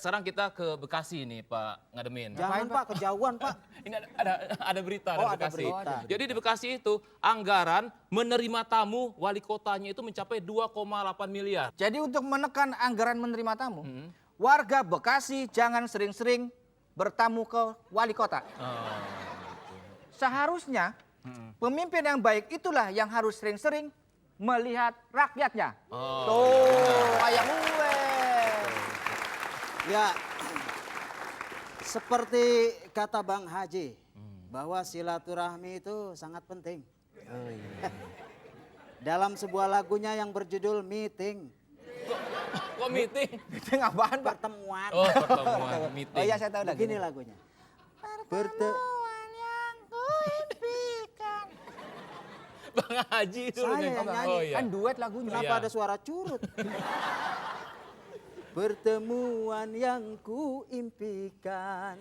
sekarang kita ke Bekasi nih Pak Ngademin. Jangan Pak, kejauhan Pak. Ini ada berita Oh, dari ada Bekasi. berita. Jadi di Bekasi itu anggaran menerima tamu wali kotanya itu mencapai 2,8 miliar. Jadi untuk menekan anggaran menerima tamu, warga Bekasi jangan sering-sering bertamu ke wali kota. Seharusnya pemimpin yang baik itulah yang harus sering-sering melihat rakyatnya. Tuh, kayak gue. Ya, seperti kata Bang Haji, bahwa silaturahmi itu sangat penting. Dalam sebuah lagunya yang berjudul Meeting. Kok meeting? Meeting apaan, Pak? Pertemuan. Oh, pertemuan meeting. Oh iya, saya tahu lagi. Begini lagunya. Pertemuan yang kuimpikan. Bang Haji itu. Saya yang nyanyi. Oh, iya. Kan duet lagunya. Kenapa Iya. ada suara curut? Pertemuan yang kuimpikan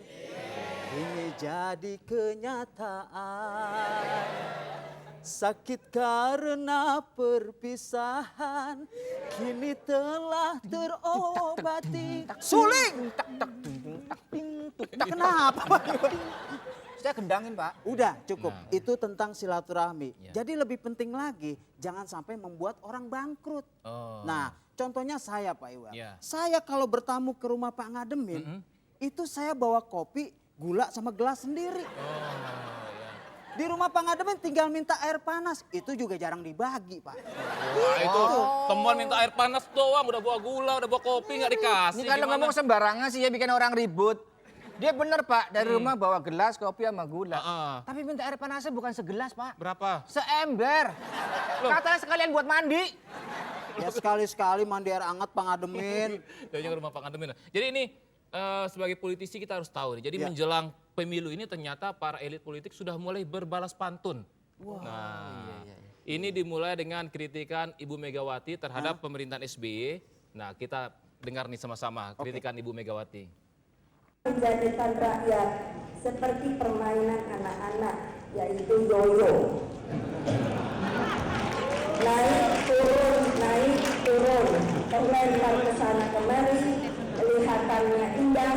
ini jadi kenyataan. Sakit karena perpisahan kini telah terobati. Suling! Kenapa Pak? Saya gendangin, Pak. Udah cukup, Nah. itu tentang silaturahmi. Ya. Jadi lebih penting lagi, jangan sampai membuat orang bangkrut. Oh. Nah, contohnya saya Pak Iwan. Ya. Saya kalau bertamu ke rumah Pak Ngademin, itu saya bawa kopi, gula sama gelas sendiri. Di rumah Pak Ngademin tinggal minta air panas, itu juga jarang dibagi Pak. Wah, itu teman minta air panas doang, udah bawa gula, udah bawa kopi nggak dikasih. Ini kalau Gimana? ngomong sembarangan sih ya bikin orang ribut. Dia bener, Pak, dari rumah bawa gelas kopi sama gula. Tapi minta air panasnya bukan segelas, Pak. Berapa? Seember. Katanya sekalian buat mandi. Ya sekali-sekali mandi air hangat Pak Ngademin. Jauhnya ke rumah Pak Ngademin. Jadi ini sebagai politisi kita harus tahu nih. Jadi Ya. menjelang pemilu ini ternyata para elit politik sudah mulai berbalas pantun. Ini dimulai dengan kritikan Ibu Megawati terhadap pemerintahan SBY. Nah, kita dengar nih sama-sama kritikan Ibu Megawati. Menjadikan rakyat seperti permainan anak-anak, yaitu yoyo. Naik turun, terlempar ke sana kemari, kelihatannya indah,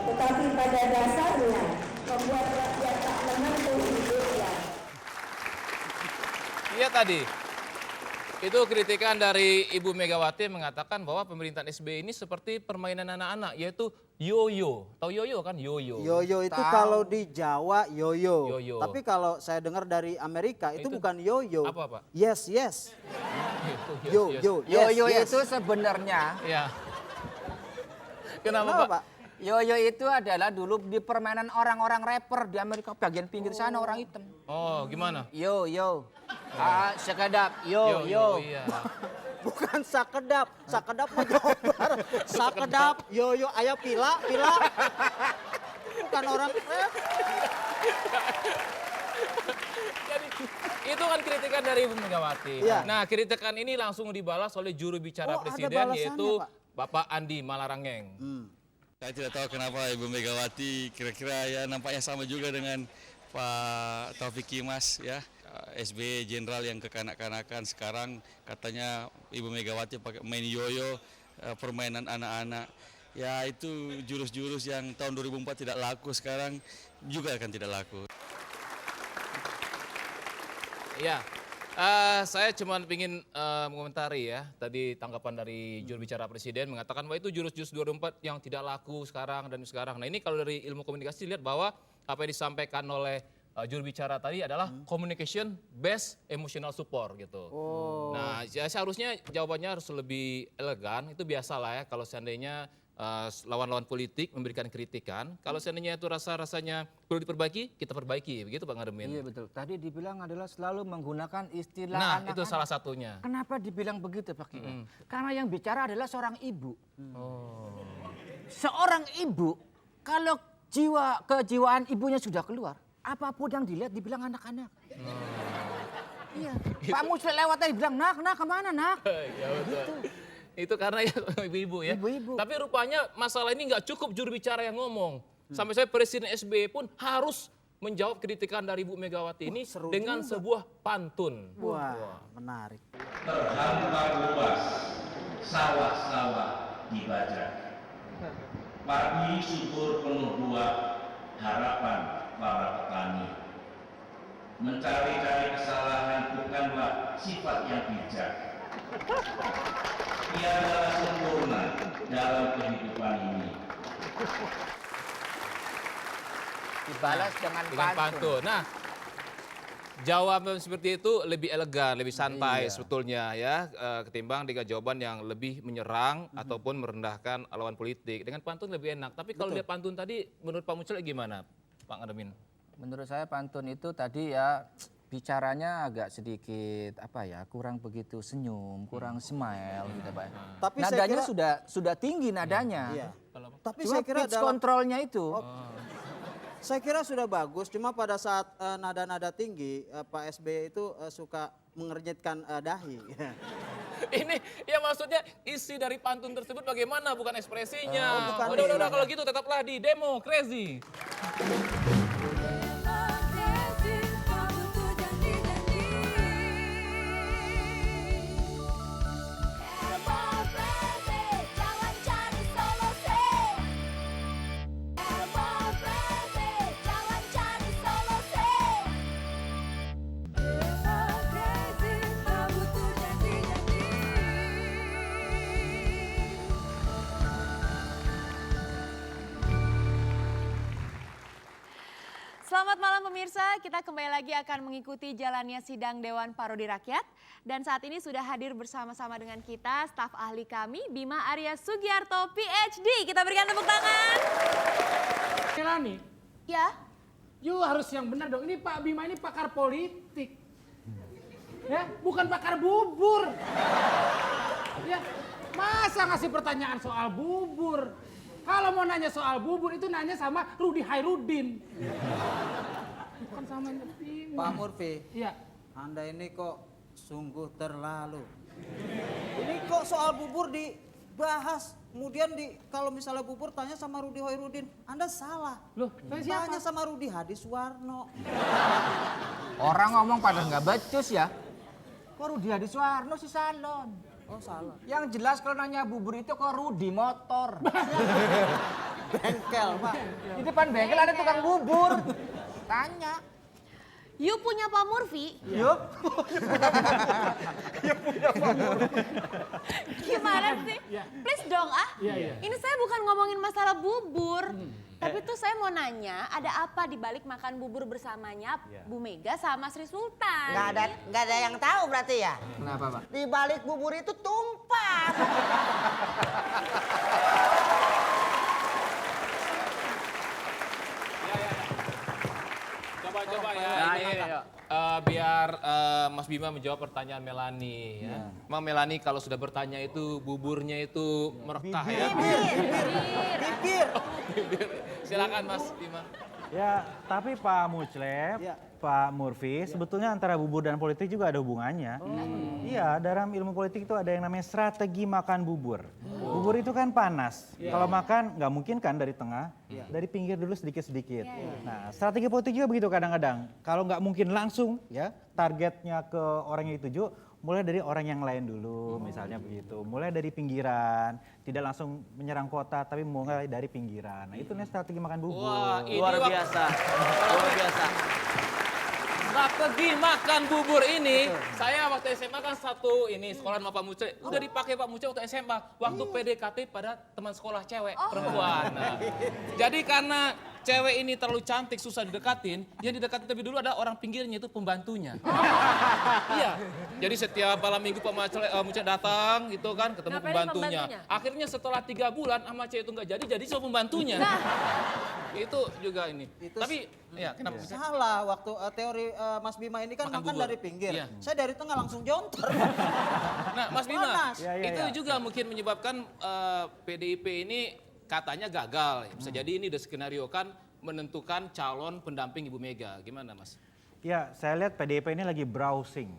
tetapi pada dasarnya membuat rakyat tak menentu hidupnya. Iya tadi. Itu kritikan dari Ibu Megawati yang mengatakan bahwa pemerintahan SBY ini seperti permainan anak-anak, yaitu yoyo. Tahu yoyo kan? Yoyo. Yoyo itu Tahu. kalau di Jawa yoyo. Yoyo. Tapi kalau saya dengar dari Amerika itu Itu bukan yoyo. apa, Pak? Yes, yes. Yo, Yo, yes, Yoyo yes. itu sebenarnya, Ya. Kenapa, Kenapa, Pak? Pak? yoyo itu adalah dulu di permainan orang-orang rapper di Amerika bagian pinggir sana orang hitam. Oh, gimana? Yo, sekedap, yo. Iya. Bukan sakedap. Sakedap mah Jawa Barat. Sakedap, yoyo, ayah pila. Bukan orang Jadi itu kan kritikan dari Ibu Megawati. Iya. Nah, kritikan ini langsung dibalas oleh juru bicara Oh, ada Presiden balasannya, yaitu Pak. Bapak Andi Malarangeng. Saya tidak tahu kenapa Ibu Megawati kira-kira ya nampaknya sama juga dengan Pak Taufik Kimas ya. SBY jenderal yang kekanak-kanakan sekarang katanya Ibu Megawati pakai main yoyo, permainan anak-anak. Ya itu jurus-jurus yang tahun 2004 tidak laku sekarang juga akan tidak laku. Ya, saya cuma ingin mengomentari ya tadi tanggapan dari juru bicara Presiden mengatakan bahwa itu jurus-jurus 2004 yang tidak laku sekarang dan sekarang. Nah ini kalau dari ilmu komunikasi lihat bahwa apa yang disampaikan oleh juru bicara tadi adalah communication based emotional support gitu. Nah ya, seharusnya jawabannya harus lebih elegan. Itu biasalah ya kalau seandainya lawan-lawan politik memberikan kritikan. Kalau seandainya itu rasanya perlu diperbaiki, kita perbaiki. Begitu Pak Ngademin. Iya betul. Tadi dibilang adalah selalu menggunakan istilah Nah anak-anak. itu salah satunya. Kenapa dibilang begitu, Pak Kiai? Karena yang bicara adalah seorang ibu. Seorang ibu, kalau kejiwaan ibunya sudah keluar, apapun yang dilihat dibilang anak-anak. Iya. Pak Musli lewat tadi bilang, nak kemana nak? Ya betul. Itu karena ya ibu-ibu ya. Ibu-ibu. Tapi rupanya masalah ini nggak cukup juru bicara yang ngomong. Sampai saya Presiden SBY pun harus menjawab kritikan dari Ibu Megawati ini seru dengan juga. sebuah pantun. Wah, menarik. Terhampar luas sawah-sawah dibajak. Padi subur penuh buah, harapan para petani. Mencari-cari kesalahan bukanlah sifat yang bijak. Ia adalah sempurna dalam kehidupan ini. Dibalas dengan pantun. pantun. Nah, jawaban seperti itu lebih elegan, lebih santai Iya. sebetulnya ya, ketimbang dengan jawaban yang lebih menyerang ataupun merendahkan lawan politik. Dengan pantun lebih enak. Tapi kalau lihat pantun tadi, menurut Pak Mucel gimana, Pak Ngademin? Menurut saya pantun itu tadi ya bicaranya agak sedikit kurang begitu senyum, kurang smile gitu Pak. Tapi saya Nadanya kira- sudah tinggi nadanya. Iya. Tapi Cuma saya kira pitch dalam kontrolnya itu. Saya kira sudah bagus, cuma pada saat nada-nada tinggi Pak SBY itu suka mengernyitkan dahi. Ini ya maksudnya isi dari pantun tersebut bagaimana, bukan ekspresinya. Oh, bukan udah nih. kalau gitu tetaplah di demo crazy. Selamat malam pemirsa, kita kembali lagi akan mengikuti jalannya sidang Dewan Parodi Rakyat. Dan saat ini sudah hadir bersama-sama dengan kita staf ahli kami, Bima Arya Sugiarto PhD. Kita berikan tepuk tangan. Melani, Ya, you harus yang benar dong. Ini Pak Bima ini pakar politik. Ya, bukan pakar bubur. Ya, masa ngasih pertanyaan soal bubur? Kalau mau nanya soal bubur itu nanya sama Rudi Hairudin. Bukan sama Bima. Pak Murphy, Iya. Anda ini kok sungguh terlalu. Ini kok soal bubur dibahas, kemudian kalau misalnya bubur tanya sama Rudi Hoirudin, Anda salah. Loh, saya siapa? Tanya sama Rudi Hadiswarno. Orang ngomong pada nggak becus ya. Kok Rudi Hadiswarno si salon? Oh salah. Yang jelas kalau nanya bubur itu kok Rudi motor. Bengkel Pak. Di depan bengkel ada tukang bubur. Tanya. you punya Pak Murphy. Yuk. Gimana sih? Please dong Iya, iya. Ini saya bukan ngomongin masalah bubur. Tapi tuh saya mau nanya, ada apa di balik makan bubur bersamanya Bu Mega sama Sri Sultan? Nggak ada yang tahu berarti ya? Kenapa Pak? Di balik bubur itu tumpah. Coba ya, ini biar Mas Bima menjawab pertanyaan Melani ya. Memang Melani kalau sudah bertanya itu buburnya itu merekah ya. Bibir. Silakan Mas Bima. Ya, tapi Pak Muclep, Ya. Pak Murphy, sebetulnya antara bubur dan politik juga ada hubungannya. Iya, dalam ilmu politik itu ada yang namanya strategi makan bubur. Bubur itu kan panas. Kalau makan nggak mungkin kan dari tengah, dari pinggir dulu sedikit-sedikit. Nah, strategi politik juga begitu kadang-kadang. Kalau nggak mungkin langsung, ya targetnya ke orang yang dituju, mulai dari orang yang lain dulu, misalnya begitu. Mulai dari pinggiran, tidak langsung menyerang kota, tapi mulai dari pinggiran. Nah, itu nih strategi makan bubur. Wah, ini Luar biasa. Luar biasa. strategi makan bubur ini, saya waktu SMA kan sekolah sama Pak Muce, udah dipakai Pak Muce waktu SMA, waktu PDKT pada teman sekolah cewek, perempuan. Nah, jadi karena cewek ini terlalu cantik, susah didekatin, yang didekatin lebih dulu ada orang pinggirnya itu pembantunya. Iya, jadi setiap malam minggu Pak Muce datang gitu kan, ketemu Ngapain pembantunya. pembantunya? Akhirnya setelah 3 bulan sama cewek itu nggak jadi sama pembantunya. Itu juga ini. Itu Tapi ya kenapa bisa? Salah, waktu teori Mas Bima ini kan Makan makan bubur. dari pinggir. Iya. Saya dari tengah langsung jontor. Nah, Mas Bima, Panas. Ya, ya, itu ya. juga mungkin menyebabkan PDIP ini katanya gagal. Bisa jadi ini udah skenario kan menentukan calon pendamping Ibu Mega. Gimana, Mas? Ya, saya lihat PDIP ini lagi browsing.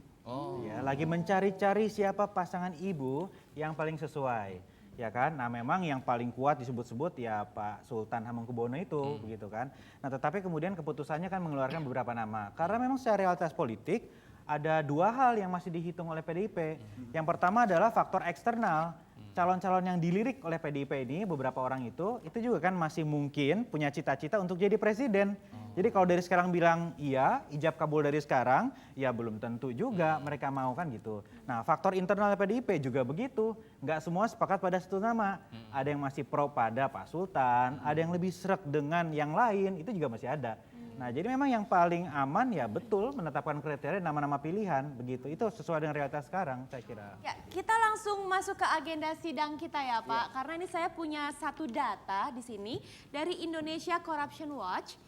Ya, lagi mencari-cari siapa pasangan ibu yang paling sesuai. Ya kan, nah memang yang paling kuat disebut-sebut ya Pak Sultan Hamengkubuwono itu, begitu kan. Nah tetapi kemudian keputusannya kan mengeluarkan beberapa nama. Karena memang secara realitas politik ada 2 hal yang masih dihitung oleh PDIP. Yang pertama adalah faktor eksternal. calon-calon yang dilirik oleh PDIP ini, beberapa orang itu juga kan masih mungkin punya cita-cita untuk jadi presiden. Jadi kalau dari sekarang bilang iya, ijab kabul dari sekarang, ya belum tentu juga mereka mau kan gitu. Nah faktor internal PDIP juga begitu, nggak semua sepakat pada satu nama. Ada yang masih pro pada Pak Sultan, ada yang lebih srek dengan yang lain, itu juga masih ada. Nah jadi memang yang paling aman ya betul menetapkan kriteria nama-nama pilihan begitu. Itu sesuai dengan realitas sekarang saya kira. Ya, kita langsung masuk ke agenda sidang kita ya Pak. Karena ini saya punya satu data di sini dari Indonesia Corruption Watch.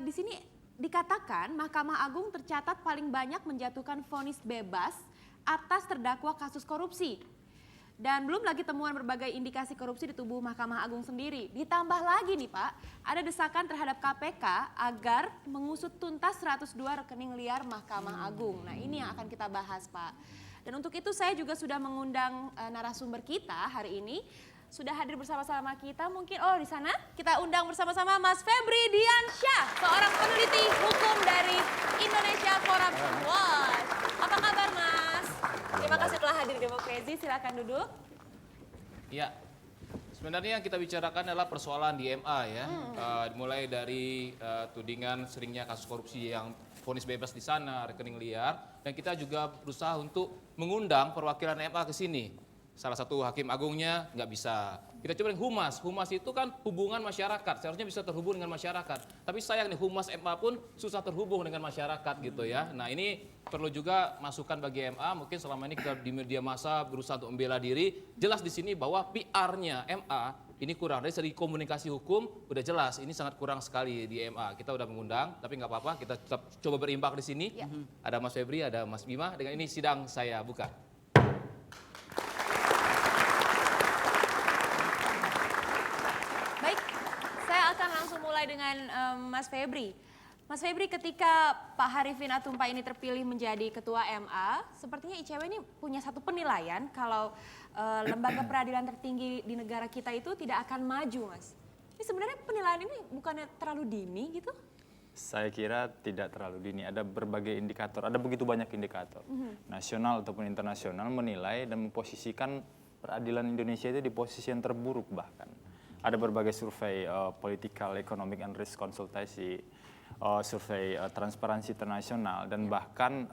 Di sini dikatakan Mahkamah Agung tercatat paling banyak menjatuhkan vonis bebas atas terdakwa kasus korupsi. Dan belum lagi temuan berbagai indikasi korupsi di tubuh Mahkamah Agung sendiri. Ditambah lagi nih Pak, ada desakan terhadap KPK agar mengusut tuntas 102 rekening liar Mahkamah Agung. Nah ini yang akan kita bahas Pak. Dan untuk itu saya juga sudah mengundang narasumber kita hari ini. Sudah hadir bersama-sama kita, mungkin di sana kita undang bersama-sama Mas Febri Diansyah, seorang peneliti hukum dari Indonesia Corruption Watch. Apa kabar Mas? Terima kasih telah hadir di Demokrasi, silakan duduk. Ya, sebenarnya yang kita bicarakan adalah persoalan di MA ya. Mulai dari tudingan seringnya kasus korupsi yang vonis bebas di sana, rekening liar. Dan kita juga berusaha untuk mengundang perwakilan MA ke sini. Salah satu hakim agungnya nggak bisa. Kita coba yang humas. Humas itu kan hubungan masyarakat. Seharusnya bisa terhubung dengan masyarakat. Tapi sayang nih humas MA pun susah terhubung dengan masyarakat gitu ya. Nah ini perlu juga masukan bagi MA. Mungkin selama ini kita di media massa berusaha untuk membela diri. Jelas di sini bahwa PR-nya MA ini kurang. Dari segi komunikasi hukum udah jelas. Ini sangat kurang sekali di MA. Kita udah mengundang, tapi nggak apa-apa. Kita tetap coba berimbang di sini. Ya. Ada Mas Febri, ada Mas Bima. Dengan ini sidang saya buka. Mulai dengan Mas Febri. Mas Febri, ketika Pak Harifin Atumpa ini terpilih menjadi ketua MA, sepertinya ICW ini punya satu penilaian kalau lembaga peradilan tertinggi di negara kita itu tidak akan maju, Mas. Ini sebenarnya penilaian ini bukannya terlalu dini gitu? Saya kira tidak terlalu dini. Ada berbagai indikator, ada begitu banyak indikator. Nasional ataupun internasional menilai dan memposisikan peradilan Indonesia itu di posisi yang terburuk bahkan. Ada berbagai survei political, economic and risk konsultasi, survei transparansi internasional, dan bahkan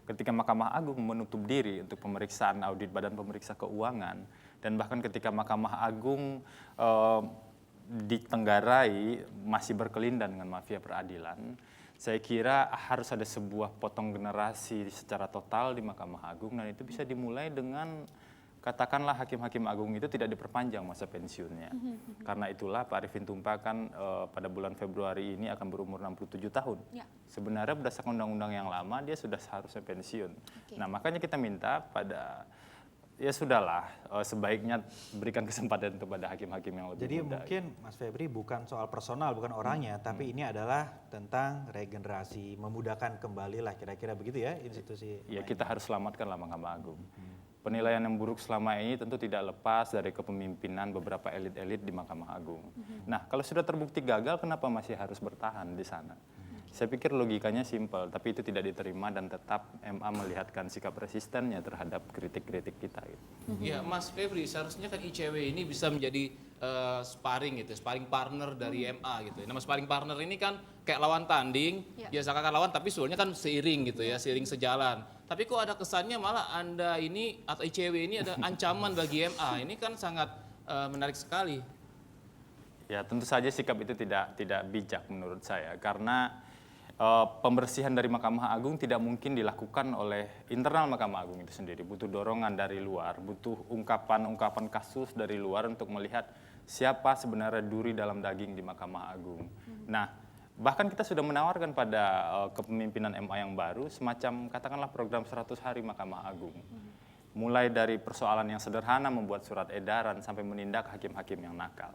ketika Mahkamah Agung menutup diri untuk pemeriksaan audit Badan Pemeriksa Keuangan, dan bahkan ketika Mahkamah Agung ditenggarai masih berkelindan dengan mafia peradilan, saya kira harus ada sebuah potong generasi secara total di Mahkamah Agung, dan itu bisa dimulai dengan katakanlah hakim-hakim agung itu tidak diperpanjang masa pensiunnya. Karena itulah Pak Arifin Tumpa kan pada bulan Februari ini akan berumur 67 tahun. Ya. Sebenarnya berdasarkan undang-undang yang lama dia sudah seharusnya pensiun. Nah makanya kita minta pada, ya sudahlah sebaiknya berikan kesempatan kepada hakim-hakim yang lebih Jadi muda. mungkin Mas Febri bukan soal personal, bukan orangnya, tapi ini adalah tentang regenerasi, memudahkan kembali lah kira-kira begitu ya institusi. Ya kita harus selamatkanlah Mahkamah Agung. Penilaian yang buruk selama ini tentu tidak lepas dari kepemimpinan beberapa elit-elit di Mahkamah Agung. Nah, kalau sudah terbukti gagal, kenapa masih harus bertahan di sana? Saya pikir logikanya simpel, tapi itu tidak diterima dan tetap MA melihatkan sikap resistennya terhadap kritik-kritik kita. Gitu. Ya, Mas Febri, seharusnya kan ICW ini bisa menjadi sparring gitu, sparring partner dari MA gitu. Nama sparring partner ini kan kayak lawan tanding, ya seakan lawan tapi sebenarnya kan seiring gitu ya, seiring sejalan. Tapi kok ada kesannya malah Anda ini atau ICW ini ada ancaman bagi MA. Ini kan sangat menarik sekali. Ya, tentu saja sikap itu tidak bijak menurut saya karena pembersihan dari Mahkamah Agung tidak mungkin dilakukan oleh internal Mahkamah Agung itu sendiri. Butuh dorongan dari luar, butuh ungkapan-ungkapan kasus dari luar untuk melihat siapa sebenarnya duri dalam daging di Mahkamah Agung. Nah, bahkan kita sudah menawarkan pada kepemimpinan MA yang baru semacam katakanlah program 100 hari Mahkamah Agung. Mulai dari persoalan yang sederhana membuat surat edaran sampai menindak hakim-hakim yang nakal.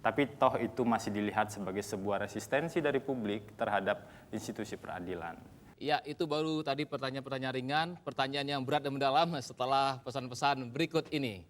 Tapi toh itu masih dilihat sebagai sebuah resistensi dari publik terhadap institusi peradilan. Ya, itu baru tadi pertanyaan-pertanyaan ringan, pertanyaan yang berat dan mendalam setelah pesan-pesan berikut ini.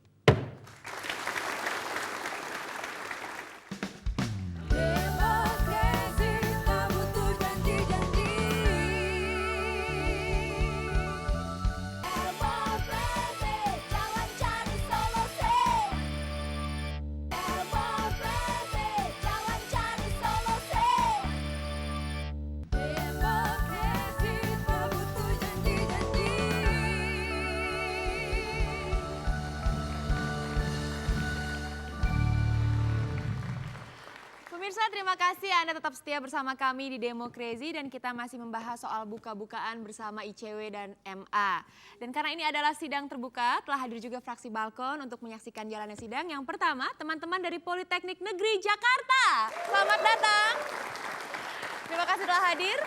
Pemirsa, terima kasih Anda tetap setia bersama kami di Demo Crazy dan kita masih membahas soal buka-bukaan bersama ICW dan MA. Dan karena ini adalah sidang terbuka, telah hadir juga fraksi Balkon untuk menyaksikan jalannya sidang. Yang pertama, teman-teman dari Politeknik Negeri Jakarta. Selamat datang. Terima kasih telah hadir.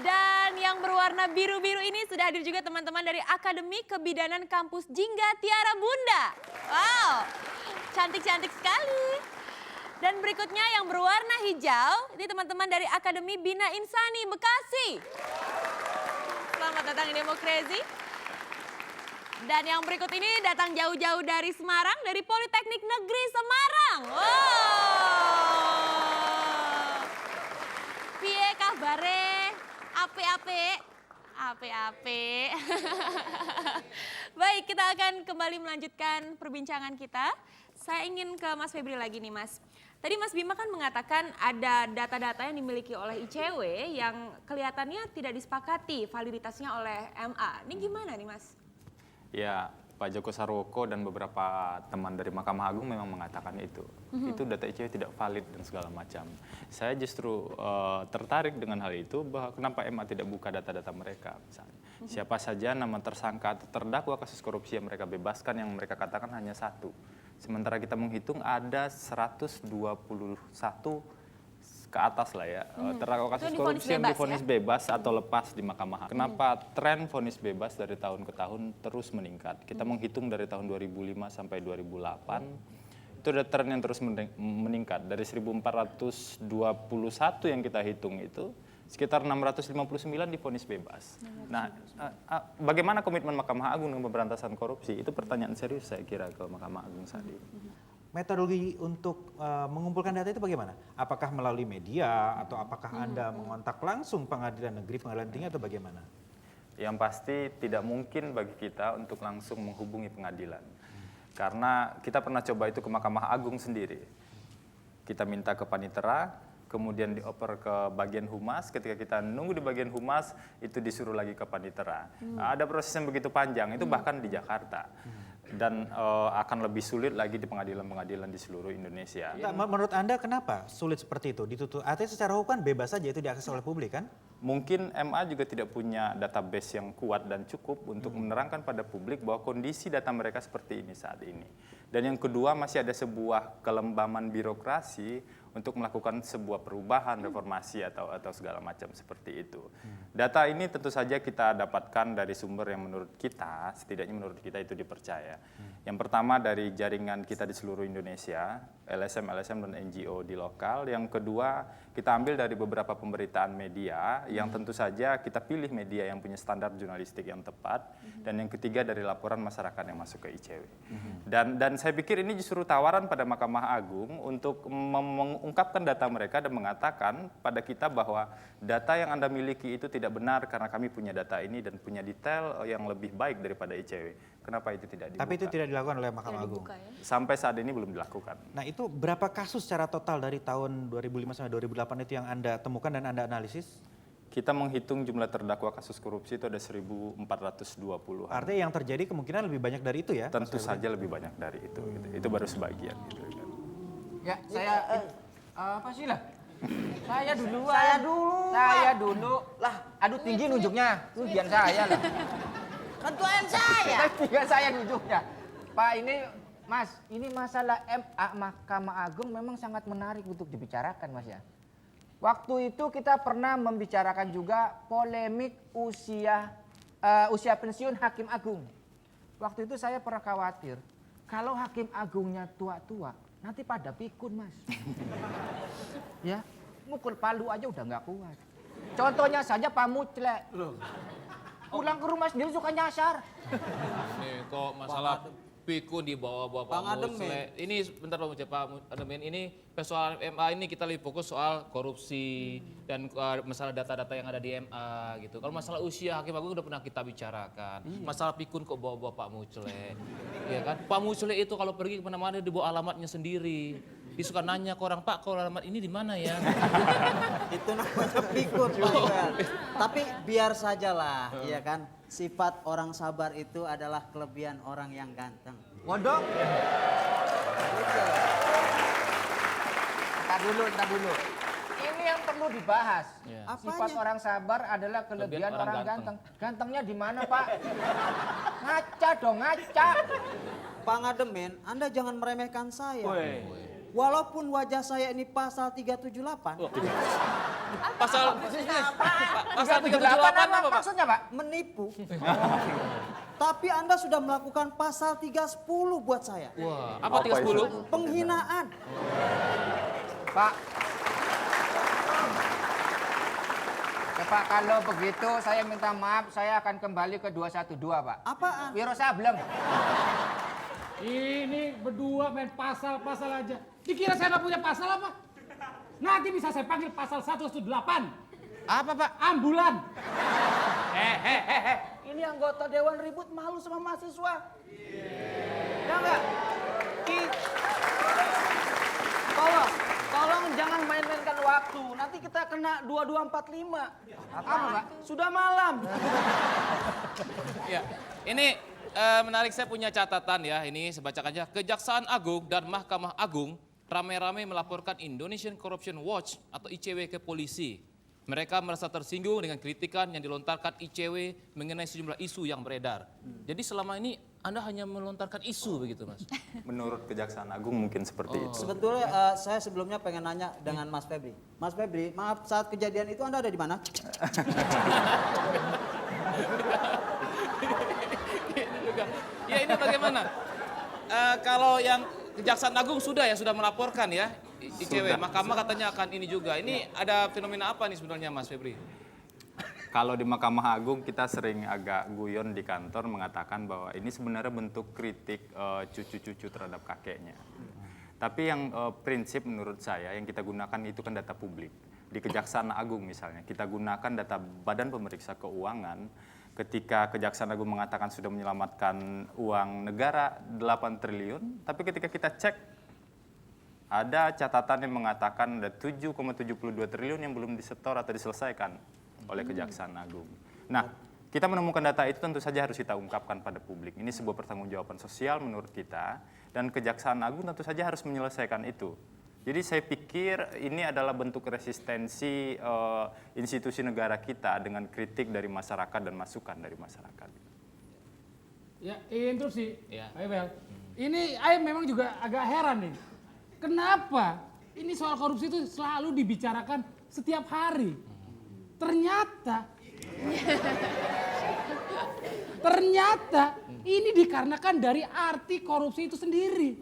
Dan yang berwarna biru-biru ini sudah hadir juga teman-teman dari Akademi Kebidanan Kampus Jingga Tiara Bunda. Wow, cantik-cantik sekali. Dan berikutnya yang berwarna hijau, ini teman-teman dari Akademi Bina Insani Bekasi. Selamat datang di Demo Crazy. Dan yang berikut ini datang jauh-jauh dari Semarang, dari Politeknik Negeri Semarang. Wow. Piye kabare? Ape-ape. Ape-ape. Baik, kita akan kembali melanjutkan perbincangan kita. Saya ingin ke Mas Febri lagi nih, Mas. Tadi Mas Bima kan mengatakan ada data-data yang dimiliki oleh ICW yang kelihatannya tidak disepakati validitasnya oleh MA. Ini gimana nih, Mas? Ya, Pak Joko Sarwoko dan beberapa teman dari Mahkamah Agung memang mengatakan itu. Itu data ICW tidak valid dan segala macam. Saya justru tertarik dengan hal itu, bahwa kenapa MA tidak buka data-data mereka misalnya. Siapa saja nama tersangka atau terdakwa kasus korupsi yang mereka bebaskan, yang mereka katakan hanya satu. Sementara kita menghitung ada 121 ke atas lah ya, terdakwa kasus korupsi yang divonis bebas atau lepas di Mahkamah Agung. Kenapa tren vonis bebas dari tahun ke tahun terus meningkat? Kita menghitung dari tahun 2005 sampai 2008, itu ada tren yang terus meningkat. Dari 1421 yang kita hitung itu, sekitar 659 divonis bebas. Nah, bagaimana komitmen Mahkamah Agung dengan pemberantasan korupsi? Itu pertanyaan serius saya kira ke Mahkamah Agung saat ini. Metodologi untuk mengumpulkan data itu bagaimana? Apakah melalui media atau apakah Anda mengontak langsung pengadilan negeri, pengadilan tinggi atau bagaimana? Yang pasti tidak mungkin bagi kita untuk langsung menghubungi pengadilan. Karena kita pernah coba itu ke Mahkamah Agung sendiri. Kita minta ke Panitera, kemudian dioper ke bagian humas. Ketika kita nunggu di bagian humas, itu disuruh lagi ke Panitera. Ada proses yang begitu panjang, itu bahkan di Jakarta. Dan akan lebih sulit lagi di pengadilan-pengadilan di seluruh Indonesia. Menurut Anda kenapa sulit seperti itu? Ditutup, artinya secara hukum bebas saja itu diakses oleh publik kan? Mungkin MA juga tidak punya database yang kuat dan cukup untuk menerangkan pada publik bahwa kondisi data mereka seperti ini saat ini. Dan yang kedua, masih ada sebuah kelembaman birokrasi untuk melakukan sebuah perubahan, reformasi atau segala macam seperti itu. Data ini tentu saja kita dapatkan dari sumber yang menurut kita, setidaknya menurut kita itu dipercaya. Yang pertama dari jaringan kita di seluruh Indonesia, LSM dan NGO di lokal. Yang kedua, kita ambil dari beberapa pemberitaan media yang tentu saja kita pilih media yang punya standar jurnalistik yang tepat. Dan yang ketiga dari laporan masyarakat yang masuk ke ICW. Dan saya pikir ini justru tawaran pada Mahkamah Agung untuk mengungkapkan data mereka dan mengatakan pada kita bahwa data yang Anda miliki itu tidak benar karena kami punya data ini dan punya detail yang lebih baik daripada ICW. Kenapa itu tidak dibuka? Tapi itu tidak dilakukan oleh Mahkamah Agung. Ya? Sampai saat ini belum dilakukan. Nah itu berapa kasus secara total dari tahun 2005 sampai 2008 itu yang Anda temukan dan Anda analisis? Kita menghitung jumlah terdakwa kasus korupsi itu ada 1.420. Artinya yang terjadi kemungkinan lebih banyak dari itu ya? Tentu saja lebih banyak dari itu. Itu baru sebagian. Gitu. Ya, saya apa sih lah? Saya duluan. Saya dulu. Saya dulu. Lah, aduh tinggi nunjuknya. Biar saya lah. Kan klien saya. Biar saya nunjuknya. Pak ini, Mas, ini masalah MA Mahkamah Agung memang sangat menarik untuk dibicarakan, Mas ya. Waktu itu kita pernah membicarakan juga polemik usia pensiun Hakim Agung. Waktu itu saya pernah khawatir kalau Hakim Agungnya tua-tua nanti pada pikun, Mas. Ya, mukul palu aja udah nggak kuat. Contohnya saja Pak Mucle. Pulang ke rumah sendiri suka nyasar. Nih kok masalah pikun di bawah-bawah Pak Musle. Ini sebentar Pak Ademin, ini persoalan MA ini kita lebih fokus soal korupsi dan masalah data-data yang ada di MA gitu. Kalau masalah usia Hakim Agung udah pernah kita bicarakan. Masalah pikun kok bawa-bawa Pak Musle. Iya kan? Pak Musle itu kalau pergi kemana-mana dibawa alamatnya sendiri. Dia suka nanya ke orang, Pak, kalau alamat ini di mana ya? Itu namanya pikun, Pak Iqbal. Tapi biar sajalah, ya kan. Sifat orang sabar itu adalah kelebihan orang yang ganteng. Waduh. Ntar dulu. Ini yang perlu dibahas. Sifat Apanya? orang sabar adalah kelebihan Orang orang ganteng. ganteng. Gantengnya di mana, Pak? Ngaca dong, ngaca. Pak Ngademin, Anda jangan meremehkan saya. Walaupun wajah saya ini pasal 378, Pasal pasal 378 apa, Pak? Maksudnya, Pak? menipu. Tapi Anda sudah melakukan pasal 310 buat saya. Wah, apa 310? Penghinaan. Pak. Ya, Pak, kalau begitu saya minta maaf, saya akan kembali ke 212, Pak. Apaan? Wiro Sableng. Ini berdua main pasal-pasal aja. Dikira saya nggak punya pasal apa? Nanti bisa saya panggil pasal 118. Apa, Pak? Ambulan. Ini anggota Dewan ribut malu sama mahasiswa. Ya enggak? Tolong jangan main-mainkan waktu. Nanti kita kena 2245. Apa, Pak? Sudah malam. Ya, ini menarik, saya punya catatan ya, ini saya bacakan aja. Kejaksaan Agung dan Mahkamah Agung ramai-ramai melaporkan Indonesian Corruption Watch atau ICW ke polisi. Mereka merasa tersinggung dengan kritikan yang dilontarkan ICW mengenai sejumlah isu yang beredar. Jadi selama ini Anda hanya melontarkan isu begitu, Mas? Menurut Kejaksaan Agung mungkin seperti itu. Sebetulnya saya sebelumnya pengen nanya dengan Mas Febri. Mas Febri, maaf saat kejadian itu Anda ada di mana? Ya ini bagaimana? Kalau yang Kejaksaan Agung sudah melaporkan ya, ICW. Mahkamah katanya akan ini juga. Ini ada fenomena apa nih sebenarnya, Mas Febri? Kalau di Mahkamah Agung kita sering agak guyon di kantor mengatakan bahwa ini sebenarnya bentuk kritik cucu-cucu terhadap kakeknya. Tapi yang prinsip menurut saya yang kita gunakan itu kan data publik. Di Kejaksaan Agung misalnya, kita gunakan data Badan Pemeriksa Keuangan. Ketika Kejaksaan Agung mengatakan sudah menyelamatkan uang negara 8 triliun, tapi ketika kita cek ada catatan yang mengatakan ada 7,72 triliun yang belum disetor atau diselesaikan oleh Kejaksaan Agung. Nah, kita menemukan data itu tentu saja harus kita ungkapkan pada publik. Ini sebuah pertanggungjawaban sosial menurut kita, dan Kejaksaan Agung tentu saja harus menyelesaikan itu. Jadi saya pikir ini adalah bentuk resistensi institusi negara kita dengan kritik dari masyarakat dan masukan dari masyarakat. Ya, interupsi. Ya. Pak Ebel. Ini saya memang juga agak heran nih. Kenapa ini soal korupsi itu selalu dibicarakan setiap hari? Ternyata ini dikarenakan dari arti korupsi itu sendiri.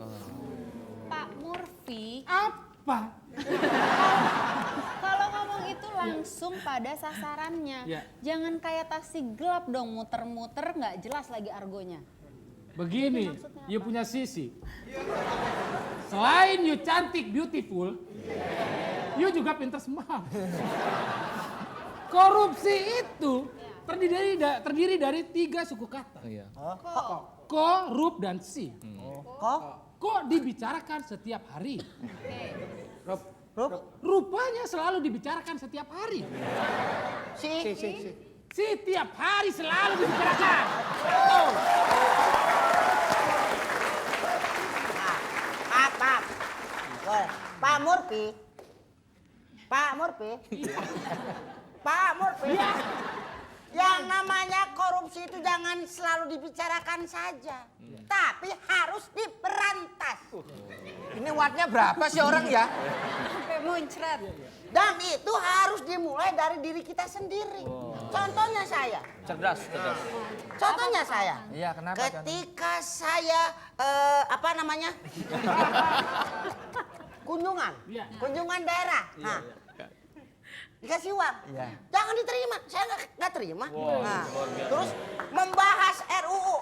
Pak Murphy, Apa? kalau ngomong itu langsung pada sasarannya. Ya. Jangan kayak taksi gelap dong, muter-muter nggak jelas lagi argonya. Begini, you punya sisi. Selain you cantik, beautiful, you juga pintar semua. Korupsi itu terdiri dari 3 suku kata. Iya. Korup dan si. Kok? Dibicarakan setiap hari. Rupanya selalu dibicarakan setiap hari. Setiap hari selalu dibicarakan. Maaf. Pak Murphy. Pak Murphy. Yang namanya korupsi itu jangan selalu dibicarakan saja. Tapi harus diberantas. Ini wattnya berapa sih orang ya? Sampai muncrat. Dan itu harus dimulai dari diri kita sendiri. Contohnya saya. Cerdas. Contohnya saya. Iya, kenapa? Ketika saya kunjungan daerah. Nah, dikasih uang, jangan diterima. Saya nggak terima. Nah, terus membahas RUU,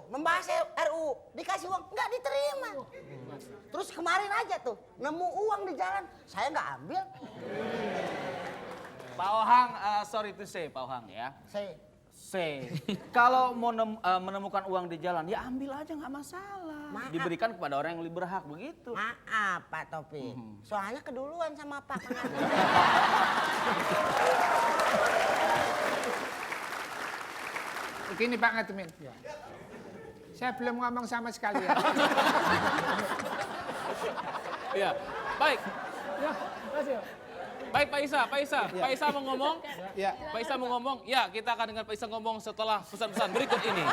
membahas RUU, dikasih uang nggak diterima. Terus kemarin aja tuh nemu uang di jalan, saya nggak ambil. Pak Ohang, sorry to say Pak Ohang ya. Kalau mau menemukan uang di jalan, ya ambil aja nggak masalah. Maaf. Diberikan kepada orang yang lebih berhak begitu. Maaf Pak Taufik, soalnya keduluan sama Pak Pengatur. Begini Pak Ngademin. Saya belum ngomong sama sekali ya. Ya, baik. Ya, kasih. Baik Pak Isa mau ngomong? Ya. Pak Isa mau ngomong? Ya, kita akan dengar Pak Isa ngomong setelah pesan-pesan berikut ini.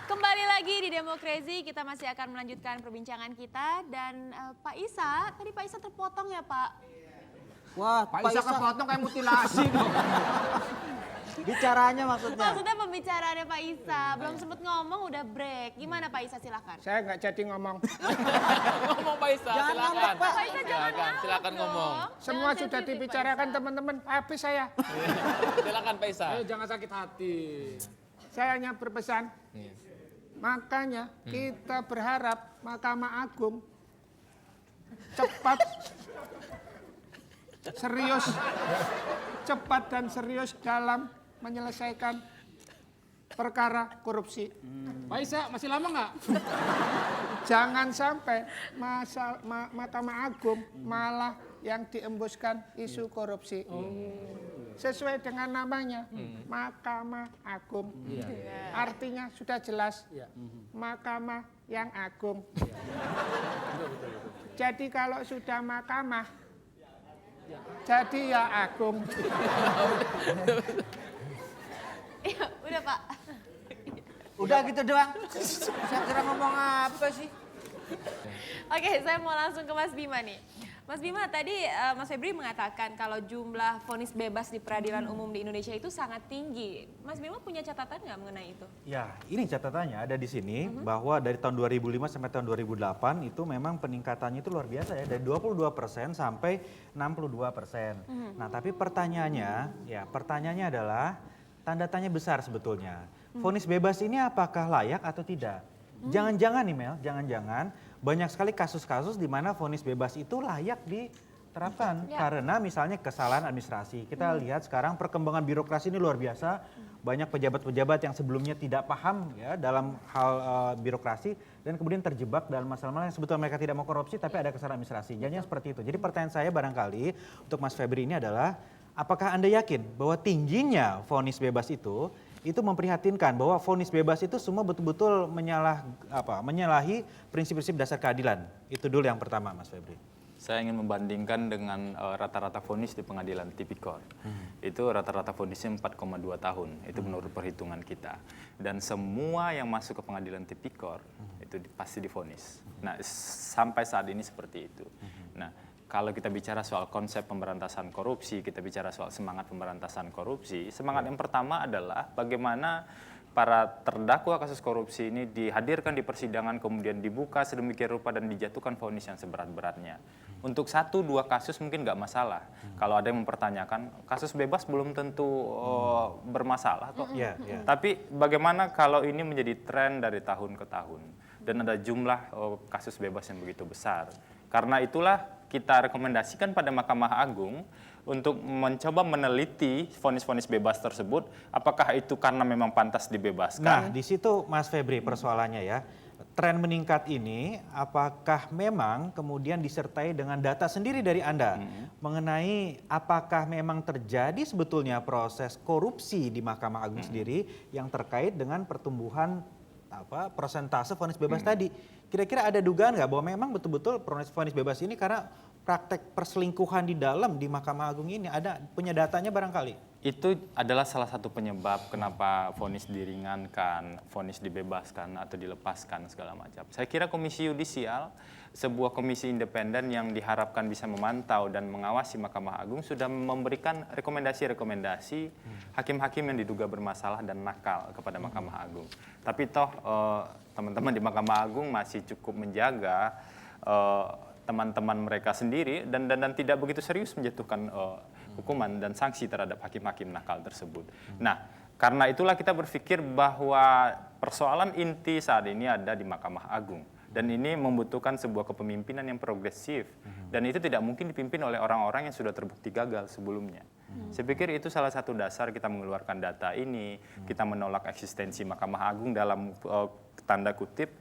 Kembali lagi di Demokrasi, kita masih akan melanjutkan perbincangan kita dan Pak Isa, tadi Pak Isa terpotong ya Pak? Wah, Pak Isa kepotong kayak mutilasi dong. Bicaranya maksudnya. Maksudnya pembicaraannya Pak Isa, belum sempat ngomong udah break. Gimana Pak Isa, silakan. Saya nggak jadi ngomong. Ngomong Pak Isa, Jangan silakan. ngambek, Pak. Pak Isa jangan Silakan ngomong. Semua sudah dibicarakan teman-teman, habis saya. Silakan Pak Isa. Ayo jangan sakit hati. Saya hanya berpesan, makanya kita berharap Mahkamah Agung cepat, cepat dan serius dalam menyelesaikan perkara korupsi. Pak Isa, masih lama nggak? Jangan sampai Mahkamah Agung malah yang diembuskan isu korupsi. Sesuai dengan namanya, Mahkamah Agung. Artinya sudah jelas, Mahkamah yang Agung. Jadi kalau sudah mahkamah, jadi ya agung. Iya, udah Pak. Udah gitu doang. Saya kira ngomong apa sih? Oke, saya mau langsung ke Mas Bima nih. Mas Bima, tadi Mas Febri mengatakan kalau jumlah vonis bebas di peradilan umum di Indonesia itu sangat tinggi. Mas Bima punya catatan nggak mengenai itu? Ya, ini catatannya ada di sini bahwa dari tahun 2005 sampai tahun 2008 itu memang peningkatannya itu luar biasa ya, dari 22% sampai 62%. Nah, tapi pertanyaannya adalah tanda tanya besar sebetulnya. Vonis bebas ini apakah layak atau tidak? Jangan-jangan nih Mel, jangan-jangan banyak sekali kasus-kasus di mana vonis bebas itu layak diterapkan karena misalnya kesalahan administrasi. Kita lihat sekarang perkembangan birokrasi ini luar biasa. Banyak pejabat-pejabat yang sebelumnya tidak paham ya dalam hal birokrasi dan kemudian terjebak dalam masalah-masalah yang sebetulnya mereka tidak mau korupsi tapi ada kesalahan administrasi. Jadinya seperti itu. Jadi pertanyaan saya barangkali untuk Mas Febri ini adalah apakah Anda yakin bahwa tingginya vonis bebas itu memprihatinkan bahwa vonis bebas itu semua betul-betul menyalahi prinsip-prinsip dasar keadilan. Itu dulu yang pertama, Mas Febri. Saya ingin membandingkan dengan rata-rata vonis di pengadilan tipikor. Itu rata-rata vonisnya 4,2 tahun. Itu menurut perhitungan kita. Dan semua yang masuk ke pengadilan tipikor itu pasti divonis. Nah, sampai saat ini seperti itu. Nah, kalau kita bicara soal konsep pemberantasan korupsi, kita bicara soal semangat pemberantasan korupsi, semangat yang pertama adalah bagaimana para terdakwa kasus korupsi ini dihadirkan di persidangan, kemudian dibuka sedemikian rupa dan dijatuhkan vonis yang seberat-beratnya. Untuk 1-2 kasus mungkin nggak masalah. Kalau ada yang mempertanyakan, kasus bebas belum tentu bermasalah kok. Tapi bagaimana kalau ini menjadi tren dari tahun ke tahun dan ada jumlah kasus bebas yang begitu besar. Karena itulah kita rekomendasikan pada Mahkamah Agung untuk mencoba meneliti vonis-vonis bebas tersebut, apakah itu karena memang pantas dibebaskan. Nah, di situ Mas Febri persoalannya ya. Tren meningkat ini apakah memang kemudian disertai dengan data sendiri dari Anda mengenai apakah memang terjadi sebetulnya proses korupsi di Mahkamah Agung sendiri yang terkait dengan pertumbuhan persentase vonis bebas tadi. Kira-kira ada dugaan nggak bahwa memang betul-betul vonis bebas ini karena praktek perselingkuhan di dalam di Mahkamah Agung ini ada punya datanya barangkali? Itu adalah salah satu penyebab kenapa vonis diringankan, vonis dibebaskan atau dilepaskan segala macam. Saya kira Komisi Yudisial, sebuah komisi independen yang diharapkan bisa memantau dan mengawasi Mahkamah Agung sudah memberikan rekomendasi-rekomendasi hakim-hakim yang diduga bermasalah dan nakal kepada Mahkamah Agung. Tapi toh teman-teman di Mahkamah Agung masih cukup menjaga teman-teman mereka sendiri dan tidak begitu serius menjatuhkan hukuman dan sanksi terhadap hakim-hakim nakal tersebut. Nah, karena itulah kita berpikir bahwa persoalan inti saat ini ada di Mahkamah Agung. Dan ini membutuhkan sebuah kepemimpinan yang progresif. Dan itu tidak mungkin dipimpin oleh orang-orang yang sudah terbukti gagal sebelumnya. Saya pikir itu salah satu dasar kita mengeluarkan data ini, kita menolak eksistensi Mahkamah Agung dalam tanda kutip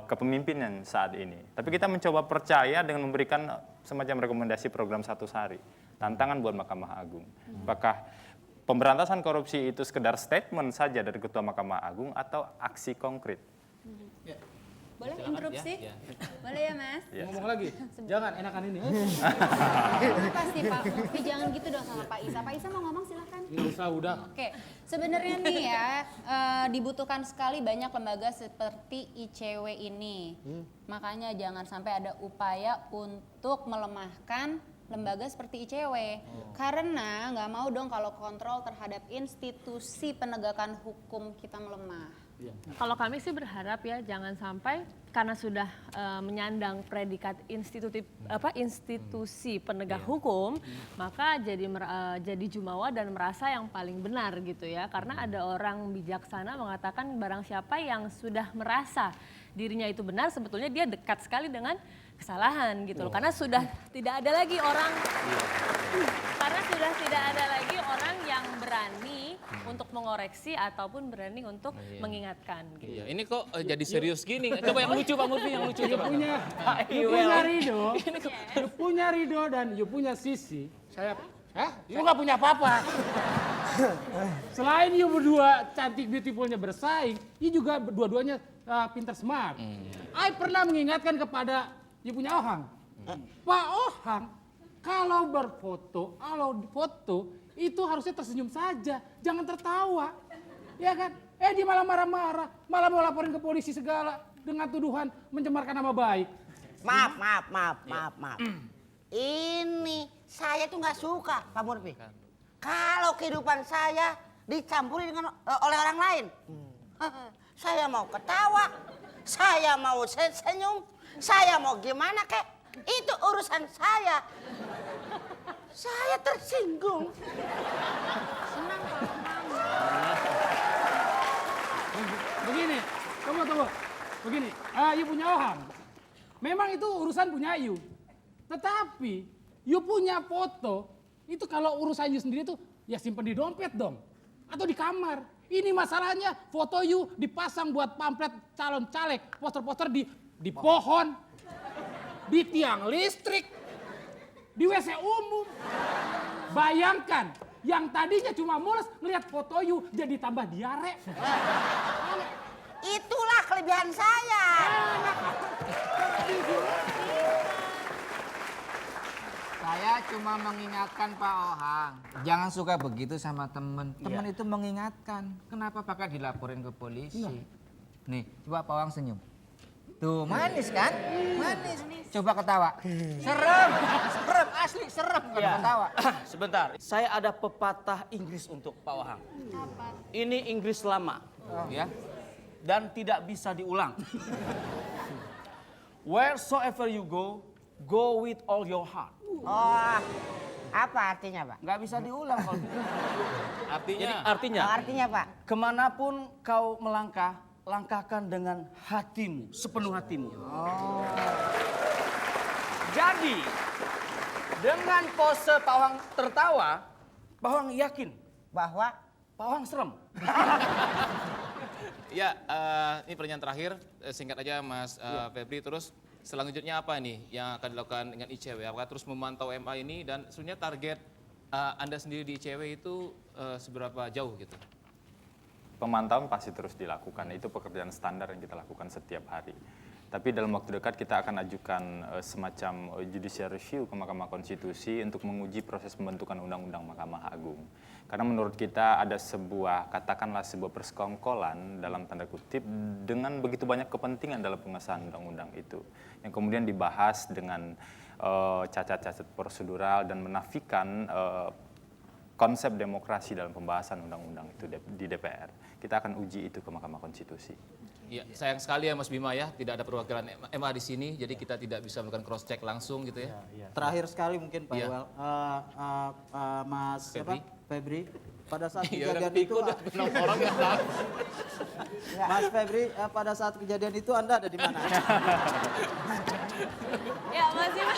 kepemimpinan saat ini. Tapi kita mencoba percaya dengan memberikan semacam rekomendasi program 1 hari. Tantangan buat Mahkamah Agung. Apakah pemberantasan korupsi itu sekedar statement saja dari Ketua Mahkamah Agung atau aksi konkret? Boleh Silakan, interupsi? ya. Boleh ya Mas? Ngomong lagi. Jangan enakan ini. Pasti Pak Mufti jangan gitu dong sama Pak Isa. Pak Isa mau ngomong silakan. Nggak usah, udah. Oke, sebenarnya nih ya dibutuhkan sekali banyak lembaga seperti ICW ini. Makanya jangan sampai ada upaya untuk melemahkan lembaga seperti ICW. Karena nggak mau dong kalau kontrol terhadap institusi penegakan hukum kita melemah. Kalau kami sih berharap ya jangan sampai karena sudah menyandang predikat institusi penegak hukum, maka jadi jumawa dan merasa yang paling benar gitu ya. Karena ada orang bijaksana mengatakan barang siapa yang sudah merasa dirinya itu benar, sebetulnya dia dekat sekali dengan kesalahan gitu loh. Karena sudah tidak ada lagi orang yang berani untuk mengoreksi ataupun berani untuk mengingatkan gitu. Iya, ini kok jadi serius gini? Coba yang lucu Pak Murphy, yang lucu coba. You punya Ridho dan you punya Sisi. You nggak punya apa-apa. Selain you berdua cantik beautifulnya bersaing, you juga dua-duanya pintar smart. I pernah mengingatkan kepada you punya Ohang. Pak Ohang, kalau foto itu harusnya tersenyum saja, jangan tertawa. Ya kan? Dia malah marah-marah, malah mau laporin ke polisi segala dengan tuduhan mencemarkan nama baik. Maaf. Ini saya tuh nggak suka, Pak Murphy. Kalau kehidupan saya dicampuri dengan oleh orang lain. Saya mau ketawa, saya mau senyum, saya mau gimana kek, itu urusan saya. Saya tersinggung. Senang kalau kamu. Begini, tunggu. Begini, you punya Ohang. Memang itu urusan punya you. Tetapi you punya foto, itu kalau urusan you sendiri tuh ya simpen di dompet dong. Atau di kamar. Ini masalahnya foto you dipasang buat pamflet calon caleg. Poster-poster di pohon, di tiang listrik, di WC umum. Bayangkan, yang tadinya cuma mules ngeliat foto you jadi tambah diare. Itulah kelebihan saya. Saya cuma mengingatkan Pak Ohang, jangan suka begitu sama temen. Temen itu mengingatkan, kenapa pakai dilaporin ke polisi? Nih, coba Pak Ohang senyum. Tuh, manis kan? Manis. Coba ketawa. Serem, asli serem kalau ketawa. Sebentar, saya ada pepatah Inggris untuk Pak Ohang. Ini Inggris lama, ya, dan tidak bisa diulang. Wheresoever you go, go with all your heart. Oh, apa artinya, Pak? Nggak bisa diulang kalau gitu. Artinya? Artinya, Pak? Kemanapun kau melangkah, langkahkan dengan hatimu, sepenuh hatimu. Jadi, dengan pose Pak Ohang tertawa, Pak Ohang yakin bahwa Pak Ohang serem. Ya, ini pertanyaan terakhir, singkat aja Mas Febri. Terus selanjutnya apa nih yang akan dilakukan dengan ICW? Apakah terus memantau MA ini dan sebenarnya target Anda sendiri di ICW itu seberapa jauh gitu? Pemantauan pasti terus dilakukan, itu pekerjaan standar yang kita lakukan setiap hari. Tapi dalam waktu dekat kita akan ajukan semacam judicial review ke Mahkamah Konstitusi untuk menguji proses pembentukan undang-undang Mahkamah Agung. Karena menurut kita ada katakanlah sebuah persekongkolan dalam tanda kutip dengan begitu banyak kepentingan dalam pengesahan undang-undang itu. Yang kemudian dibahas dengan cacat-cacat prosedural dan menafikan konsep demokrasi dalam pembahasan undang-undang itu di DPR. Kita akan uji itu ke Mahkamah Konstitusi. Ya, sayang sekali ya Mas Bima ya, tidak ada perwakilan MA di sini, jadi kita tidak bisa melakukan cross check langsung gitu ya. Terakhir sekali mungkin Pak Iwal, Mas Febri. Febri, pada saat Ya udah kejadian itu, pikun dah, kenapa orang nggak tahu. Mas Febri, pada saat kejadian itu Anda ada di mana? Ya, Mas Bima.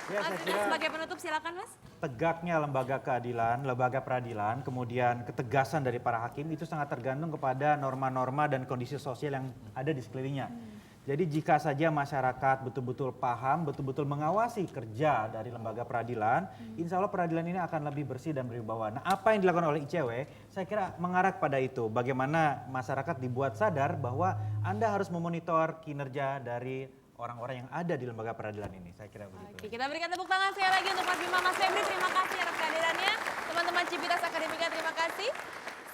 Ya, Mas saya Bima, kira sebagai penutup silakan Mas. tegaknya lembaga keadilan, lembaga peradilan, kemudian ketegasan dari para hakim itu sangat tergantung kepada norma-norma dan kondisi sosial yang ada di sekelilingnya. Jadi jika saja masyarakat betul-betul paham, betul-betul mengawasi kerja dari lembaga peradilan, insya Allah peradilan ini akan lebih bersih dan berwibawa. Nah, apa yang dilakukan oleh ICW, saya kira mengarah pada itu. Bagaimana masyarakat dibuat sadar bahwa Anda harus memonitor kinerja dari orang-orang yang ada di lembaga peradilan ini. Saya kira begitu. Oke, kita berikan tepuk tangan sekali lagi untuk Mas Bima, Mas Febri. Terima kasih atas kehadirannya. Teman-teman Civitas Akademika, terima kasih.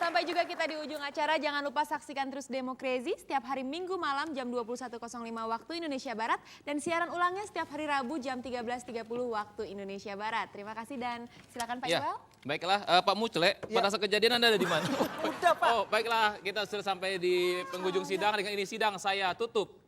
Sampai juga kita di ujung acara. Jangan lupa saksikan terus Demo Crazy setiap hari Minggu malam jam 21.05 waktu Indonesia Barat. Dan siaran ulangnya setiap hari Rabu jam 13.30 waktu Indonesia Barat. Terima kasih dan silakan Pak Ya, Iwel. baiklah Pak Mucle, pada saat kejadian Anda ada di mana? Udah Pak. Oh, baiklah, kita sudah sampai di penghujung sidang. Dengan ini sidang saya tutup.